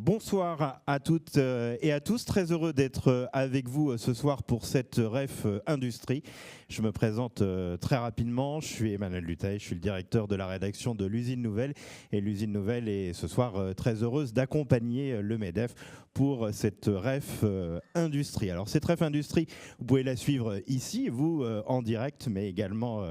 Bonsoir à toutes et à tous. Très heureux d'être avec vous ce soir pour cette REF Industrie. Je me présente très rapidement. Je suis Emmanuel Lutaille, je suis le directeur de la rédaction de l'Usine Nouvelle. Et l'Usine Nouvelle est ce soir très heureuse d'accompagner le MEDEF pour cette REF Industrie. Alors cette REF Industrie, vous pouvez la suivre ici, vous en direct, mais également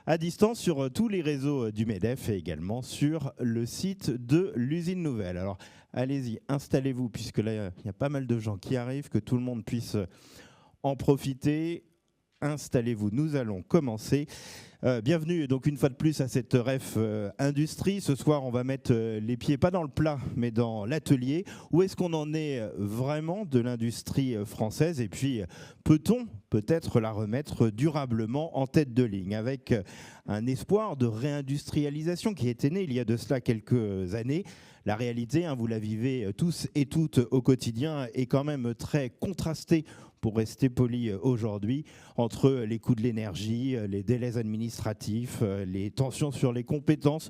à distance sur tous les réseaux du MEDEF et également sur le site de l'Usine Nouvelle. Alors allez-y, installez-vous, puisque là il y a pas mal de gens qui arrivent, que tout le monde puisse en profiter. Installez-vous, nous allons commencer. Bienvenue donc une fois de plus à cette REF Industrie. Ce soir, on va mettre les pieds pas dans le plat, mais dans l'atelier. Où est-ce qu'on en est vraiment de l'industrie française? Et puis, peut-on peut-être la remettre durablement en tête de ligne avec un espoir de réindustrialisation qui était né il y a de cela quelques années? La réalité, vous la vivez tous et toutes au quotidien, est quand même très contrastée, pour rester poli aujourd'hui, entre les coûts de l'énergie, les délais administratifs, les tensions sur les compétences,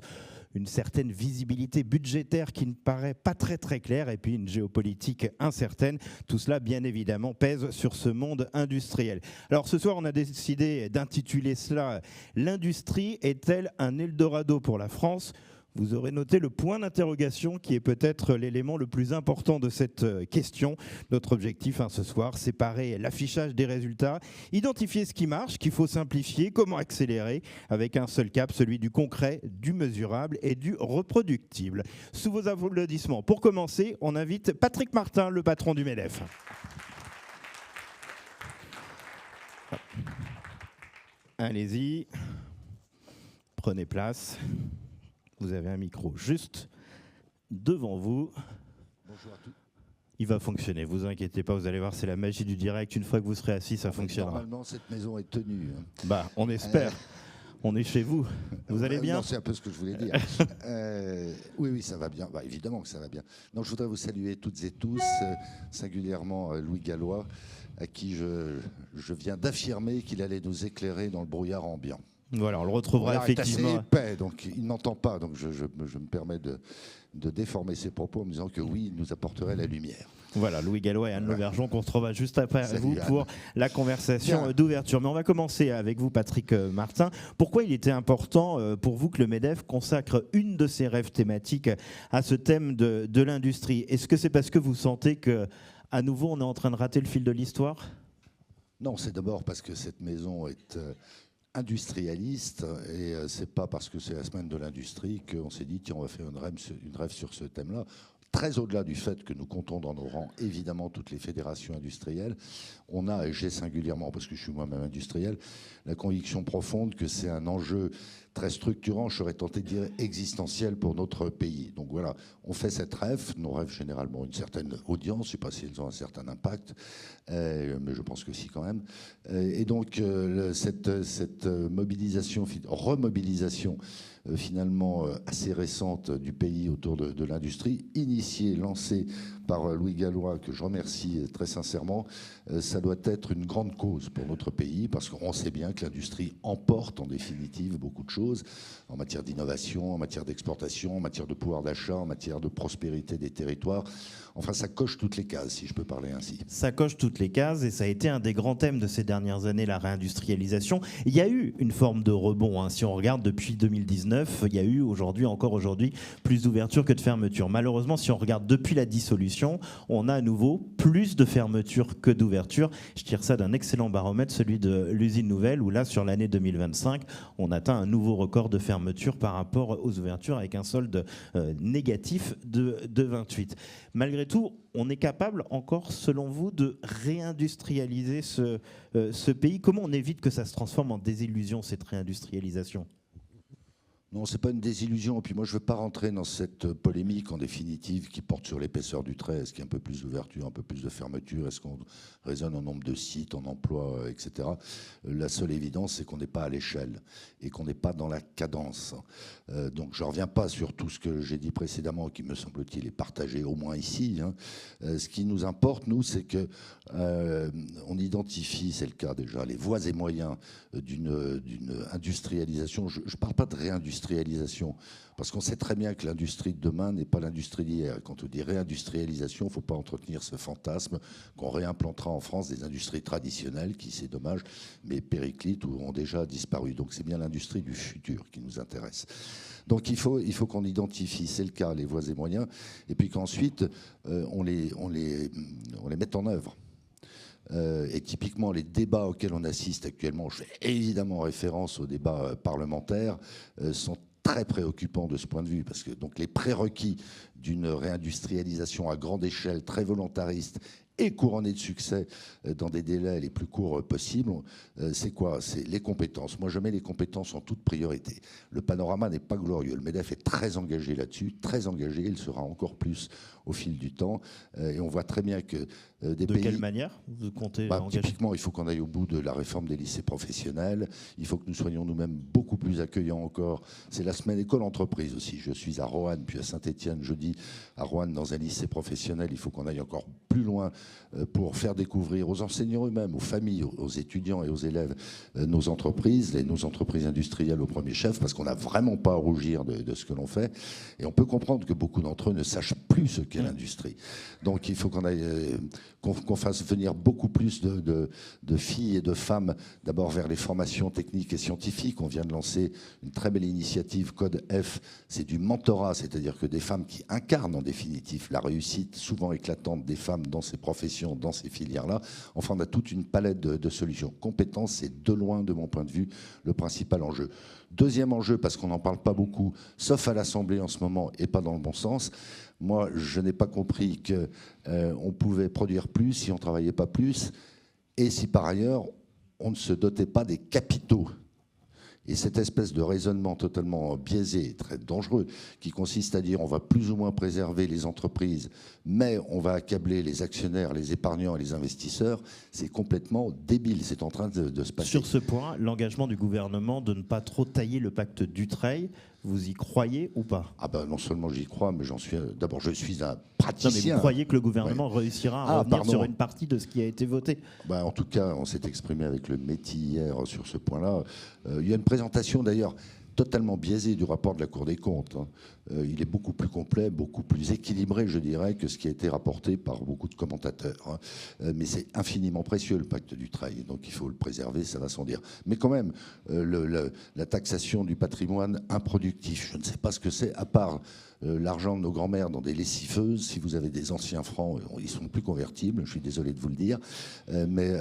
une certaine visibilité budgétaire qui ne paraît pas très claire, et puis une géopolitique incertaine. Tout cela, bien évidemment, pèse sur ce monde industriel. Alors ce soir, on a décidé d'intituler cela « L'industrie est-elle un Eldorado pour la France ?» Vous aurez noté le point d'interrogation qui est peut-être l'élément le plus important de cette question. Notre objectif ce soir, séparer l'affichage des résultats, identifier ce qui marche, qu'il faut simplifier, comment accélérer, avec un seul cap, celui du concret, du mesurable et du reproductible. Sous vos applaudissements, pour commencer, on invite Patrick Martin, le patron du MEDEF. Allez-y, prenez place. Vous avez un micro juste devant vous. Bonjour à tous. Il va fonctionner, vous inquiétez pas, vous allez voir, c'est la magie du direct. Une fois que vous serez assis, ça fonctionnera. Normalement, cette maison est tenue. On espère. On est chez vous. Vous allez bien? Non, c'est un peu ce que je voulais dire. Oui, ça va bien. Évidemment que ça va bien. Donc, je voudrais vous saluer toutes et tous, singulièrement Louis Gallois, à qui je viens d'affirmer qu'il allait nous éclairer dans le brouillard ambiant. Voilà, on le retrouvera effectivement. Il est assez épais, donc il n'entend pas. Donc je me permets de déformer ses propos en me disant que oui, il nous apporterait la lumière. Voilà, Louis Gallois et Anne Lauvergeon qu'on retrouvera juste après vous Anne. pour la conversation d'ouverture. Mais on va commencer avec vous, Patrick Martin. Pourquoi il était important pour vous que le MEDEF consacre une de ses rêves thématiques à ce thème de l'industrie? Est-ce que c'est parce que vous sentez qu'à nouveau on est en train de rater le fil de l'histoire? Non, c'est d'abord parce que cette maison est industrialiste, et c'est pas parce que c'est la semaine de l'industrie qu'on s'est dit tiens, on va faire une rêve sur ce thème-là. Très au-delà du fait que nous comptons dans nos rangs évidemment toutes les fédérations industrielles, on a, et j'ai singulièrement, parce que je suis moi-même industriel, la conviction profonde que c'est un enjeu très structurant, je serais tenté de dire existentiel pour notre pays. Donc voilà, on fait cette rêve, nos rêves généralement une certaine audience, je ne sais pas si elles ont un certain impact, mais je pense que si quand même. Et donc cette mobilisation, remobilisation finalement assez récente du pays autour de l'industrie, initiée, lancée par Louis Gallois, que je remercie très sincèrement, ça doit être une grande cause pour notre pays, parce qu'on sait bien que l'industrie emporte en définitive beaucoup de choses, en matière d'innovation, en matière d'exportation, en matière de pouvoir d'achat, en matière de prospérité des territoires. Enfin, ça coche toutes les cases, si je peux parler ainsi. Ça coche toutes les cases, et ça a été un des grands thèmes de ces dernières années, la réindustrialisation. Il y a eu une forme de rebond. Si on regarde depuis 2019, il y a eu encore aujourd'hui, plus d'ouverture que de fermeture. Malheureusement, si on regarde depuis la dissolution, on a à nouveau plus de fermeture que d'ouverture. Je tire ça d'un excellent baromètre, celui de l'Usine Nouvelle, où là, sur l'année 2025, on atteint un nouveau record de fermeture par rapport aux ouvertures, avec un solde négatif de 28. Malgré tout, on est capable encore, selon vous, de réindustrialiser ce pays? Comment on évite que ça se transforme en désillusion, cette réindustrialisation? Non, c'est pas une désillusion. Et puis moi, je ne veux pas rentrer dans cette polémique, en définitive, qui porte sur l'épaisseur du trait. Est-ce qu'il y a un peu plus d'ouverture, un peu plus de fermeture? Est-ce qu'on raisonne en nombre de sites, en emploi, etc. La seule évidence, c'est qu'on n'est pas à l'échelle et qu'on n'est pas dans la cadence. Donc, je ne reviens pas sur tout ce que j'ai dit précédemment, qui, me semble-t-il, est partagé au moins ici. Ce qui nous importe, nous, c'est que on identifie, c'est le cas déjà, les voies et moyens d'une industrialisation. Je ne parle pas de réindustrialisation réindustrialisation. Parce qu'on sait très bien que l'industrie de demain n'est pas l'industrie d'hier. Quand on dit réindustrialisation, il ne faut pas entretenir ce fantasme qu'on réimplantera en France des industries traditionnelles qui, c'est dommage, mais périclitent ou ont déjà disparu. Donc c'est bien l'industrie du futur qui nous intéresse. Donc il faut qu'on identifie, c'est le cas, les voies et moyens, et puis qu'ensuite on les mette en œuvre. Et typiquement, les débats auxquels on assiste actuellement, je fais évidemment référence aux débats parlementaires, sont très préoccupants de ce point de vue, parce que donc, les prérequis d'une réindustrialisation à grande échelle, très volontariste, et couronné de succès dans des délais les plus courts possibles, c'est quoi? C'est les compétences. Moi, je mets les compétences en toute priorité. Le panorama n'est pas glorieux. Le MEDEF est très engagé là-dessus, très engagé. Il sera encore plus au fil du temps. Et on voit très bien que des pays... De quelle manière vous comptez engager? Typiquement, il faut qu'on aille au bout de la réforme des lycées professionnels. Il faut que nous soyons nous-mêmes beaucoup plus accueillants encore. C'est la semaine école-entreprise aussi. Je suis à Roanne, puis à Saint-Étienne jeudi. À Roanne, dans un lycée professionnel, il faut qu'on aille encore plus loin pour faire découvrir aux enseignants eux-mêmes, aux familles, aux étudiants et aux élèves nos entreprises, et nos entreprises industrielles au premier chef, parce qu'on n'a vraiment pas à rougir de ce que l'on fait. Et on peut comprendre que beaucoup d'entre eux ne sachent plus ce qu'est l'industrie. Donc il faut qu'on fasse venir beaucoup plus de filles et de femmes, d'abord vers les formations techniques et scientifiques. On vient de lancer une très belle initiative, Code F, c'est du mentorat, c'est-à-dire que des femmes qui incarnent en définitive la réussite souvent éclatante des femmes dans ces professions, dans ces filières-là. Enfin, on a toute une palette de solutions. Compétences, c'est de loin, de mon point de vue, le principal enjeu. Deuxième enjeu, parce qu'on n'en parle pas beaucoup, sauf à l'Assemblée en ce moment, et pas dans le bon sens. Moi, je n'ai pas compris qu'on pouvait produire plus si on ne travaillait pas plus, et si par ailleurs, on ne se dotait pas des capitaux. Et cette espèce de raisonnement totalement biaisé, très dangereux, qui consiste à dire on va plus ou moins préserver les entreprises, mais on va accabler les actionnaires, les épargnants et les investisseurs, c'est complètement débile. C'est en train de se passer. Sur ce point, l'engagement du gouvernement de ne pas trop tailler le pacte Dutreil, vous y croyez ou pas? Ah ben non seulement j'y crois, mais j'en suis... D'abord, je suis un praticien. Non, mais vous croyez que le gouvernement réussira à revenir sur une partie de ce qui a été voté? En tout cas, on s'est exprimé avec le métier hier sur ce point-là. Il y a une présentation d'ailleurs totalement biaisée du rapport de la Cour des comptes. Il est beaucoup plus complet, beaucoup plus équilibré, je dirais, que ce qui a été rapporté par beaucoup de commentateurs. Mais c'est infiniment précieux, le pacte Dutreil. Donc il faut le préserver, ça va sans dire. Mais quand même, la taxation du patrimoine improductif, je ne sais pas ce que c'est, à part l'argent de nos grands-mères dans des lessiveuses. Si vous avez des anciens francs, ils sont plus convertibles, je suis désolé de vous le dire. Mais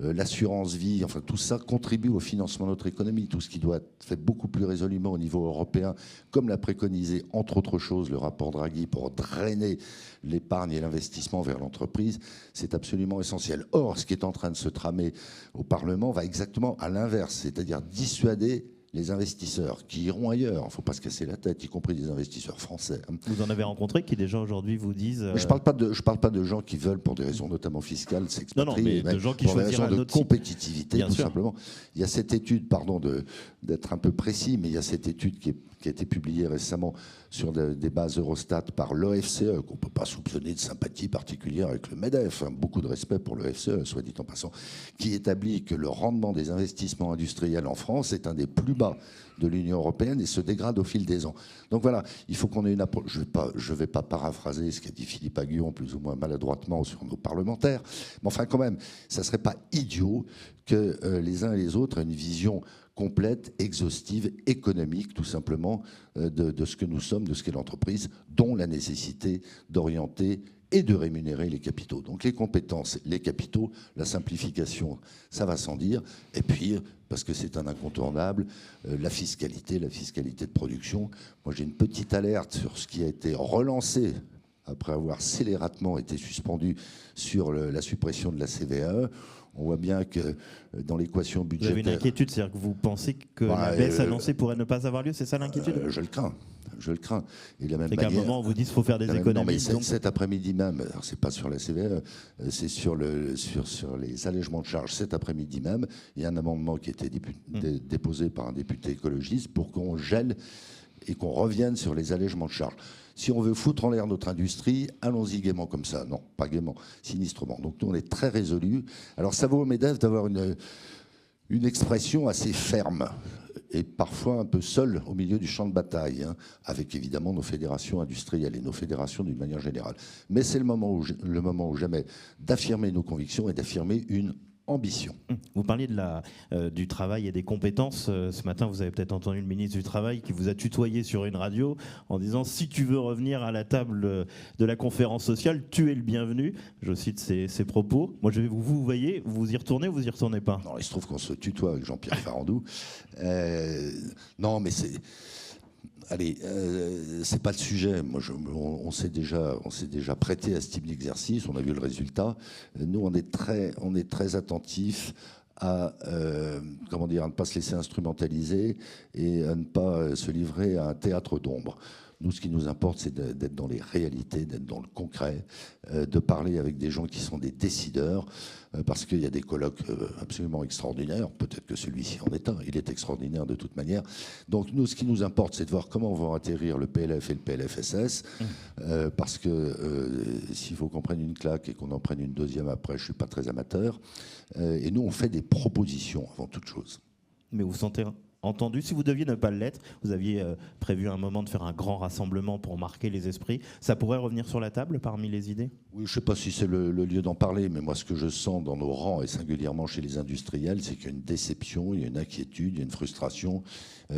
l'assurance vie, enfin tout ça contribue au financement de notre économie. Tout ce qui doit être fait beaucoup plus résolument au niveau européen, comme l'a préconisé, entre autres choses, le rapport Draghi pour drainer l'épargne et l'investissement vers l'entreprise, c'est absolument essentiel. Or, ce qui est en train de se tramer au Parlement va exactement à l'inverse, c'est-à-dire dissuader les investisseurs qui iront ailleurs. Il ne faut pas se casser la tête, y compris des investisseurs français. Vous en avez rencontré qui déjà aujourd'hui vous disent... Mais je ne parle pas de gens qui veulent, pour des raisons notamment fiscales, s'expatrier. Non, mais de gens qui pour des raisons de autre compétitivité, bien tout sûr. simplement. Il y a cette étude, pardon d'être un peu précis, mais il y a cette étude qui a été publiée récemment sur des bases Eurostat par l'OFCE, qu'on ne peut pas soupçonner de sympathie particulière avec le MEDEF, beaucoup de respect pour l'OFCE, soit dit en passant, qui établit que le rendement des investissements industriels en France est un des plus bas de l'Union européenne et se dégrade au fil des ans. Donc voilà, il faut qu'on ait une approche. Je ne vais pas paraphraser ce qu'a dit Philippe Aghion, plus ou moins maladroitement, sur nos parlementaires, mais enfin quand même, ça ne serait pas idiot que les uns et les autres aient une vision complète, exhaustive, économique, tout simplement, de ce que nous sommes, de ce qu'est l'entreprise, dont la nécessité d'orienter et de rémunérer les capitaux. Donc les compétences, les capitaux, la simplification, ça va sans dire. Et puis, parce que c'est un incontournable, la fiscalité de production. Moi, j'ai une petite alerte sur ce qui a été relancé après avoir scélératement été suspendu sur la suppression de la CVAE. On voit bien que dans l'équation budgétaire... Vous avez une inquiétude, c'est-à-dire que vous pensez que la baisse annoncée pourrait ne pas avoir lieu, c'est ça l'inquiétude? Je le crains. Et de la même c'est qu'à un moment, on vous dit qu'il faut faire des économies. Non, mais cet après-midi même, alors c'est pas sur la CVAE, c'est sur les allègements de charges. Cet après-midi même, il y a un amendement qui a été déposé par un député écologiste pour qu'on gèle et qu'on revienne sur les allègements de charges. Si on veut foutre en l'air notre industrie, allons-y gaiement comme ça. Non, pas gaiement, sinistrement. Donc nous, on est très résolus. Alors ça vaut au MEDEF d'avoir une expression assez ferme. et parfois un peu seul au milieu du champ de bataille, hein, avec évidemment nos fédérations industrielles et nos fédérations d'une manière générale. Mais c'est le moment ou jamais d'affirmer nos convictions et d'affirmer une ambition. Vous parliez du travail et des compétences. Ce matin, vous avez peut-être entendu le ministre du Travail qui vous a tutoyé sur une radio en disant « Si tu veux revenir à la table de la conférence sociale, tu es le bienvenu ». Je cite ses propos. Moi, je vais vous voyez, vous y retournez ou vous y retournez pas? Non, il se trouve qu'on se tutoie avec Jean-Pierre Farandou. Non, mais c'est... Allez, c'est pas le sujet. Moi, on s'est déjà prêté à ce type d'exercice. On a vu le résultat. Nous, on est très attentifs à comment dire, à ne pas se laisser instrumentaliser et à ne pas se livrer à un théâtre d'ombre. Nous, ce qui nous importe, c'est d'être dans les réalités, d'être dans le concret, de parler avec des gens qui sont des décideurs, parce qu'il y a des colloques absolument extraordinaires. Peut-être que celui-ci en est un. Il est extraordinaire de toute manière. Donc, nous, ce qui nous importe, c'est de voir comment vont atterrir le PLF et le PLFSS, parce que s'il faut qu'on prenne une claque et qu'on en prenne une deuxième après, je ne suis pas très amateur. Et nous, on fait des propositions avant toute chose. Mais vous sentez entendu, si vous deviez ne pas l'être, vous aviez prévu un moment de faire un grand rassemblement pour marquer les esprits, ça pourrait revenir sur la table parmi les idées? Oui, je ne sais pas si c'est le lieu d'en parler, mais moi ce que je sens dans nos rangs et singulièrement chez les industriels, c'est qu'il y a une déception, il y a une inquiétude, il y a une frustration,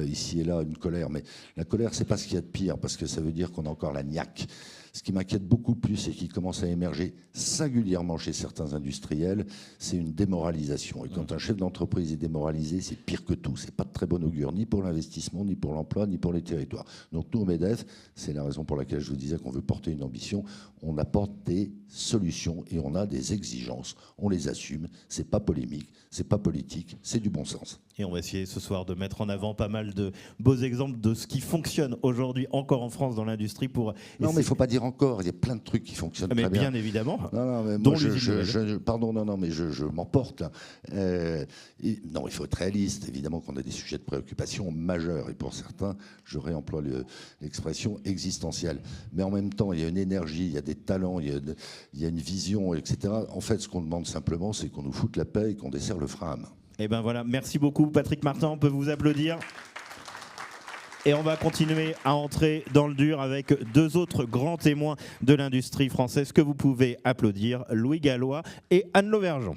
ici et là une colère. Mais la colère, c'est pas ce qu'il y a de pire, parce que ça veut dire qu'on a encore la niaque. Ce qui m'inquiète beaucoup plus et qui commence à émerger singulièrement chez certains industriels, c'est une démoralisation. Et quand un chef d'entreprise est démoralisé, c'est pire que tout. C'est pas de très bon augure, ni pour l'investissement, ni pour l'emploi, ni pour les territoires. Donc nous, au MEDEF, c'est la raison pour laquelle je vous disais qu'on veut porter une ambition. On apporte des solutions et on a des exigences. On les assume. C'est pas polémique, c'est pas politique, c'est du bon sens. Et on va essayer ce soir de mettre en avant pas mal de beaux exemples de ce qui fonctionne aujourd'hui encore en France dans l'industrie pour... Non, mais il ne faut pas dire encore. Il y a plein de trucs qui fonctionnent très bien. Bien évidemment. Non, mais moi, je m'emporte. Non, il faut être réaliste. Évidemment qu'on a des sujets de préoccupation majeurs. Et pour certains, je réemploie l'expression existentielle. Mais en même temps, il y a une énergie, il y a des talents, il y a une vision, etc. En fait, ce qu'on demande simplement, c'est qu'on nous foute la paix et qu'on desserre le frein à main. Et ben voilà, merci beaucoup Patrick Martin, on peut vous applaudir. Et on va continuer à entrer dans le dur avec deux autres grands témoins de l'industrie française que vous pouvez applaudir, Louis Gallois et Anne Lauvergeon.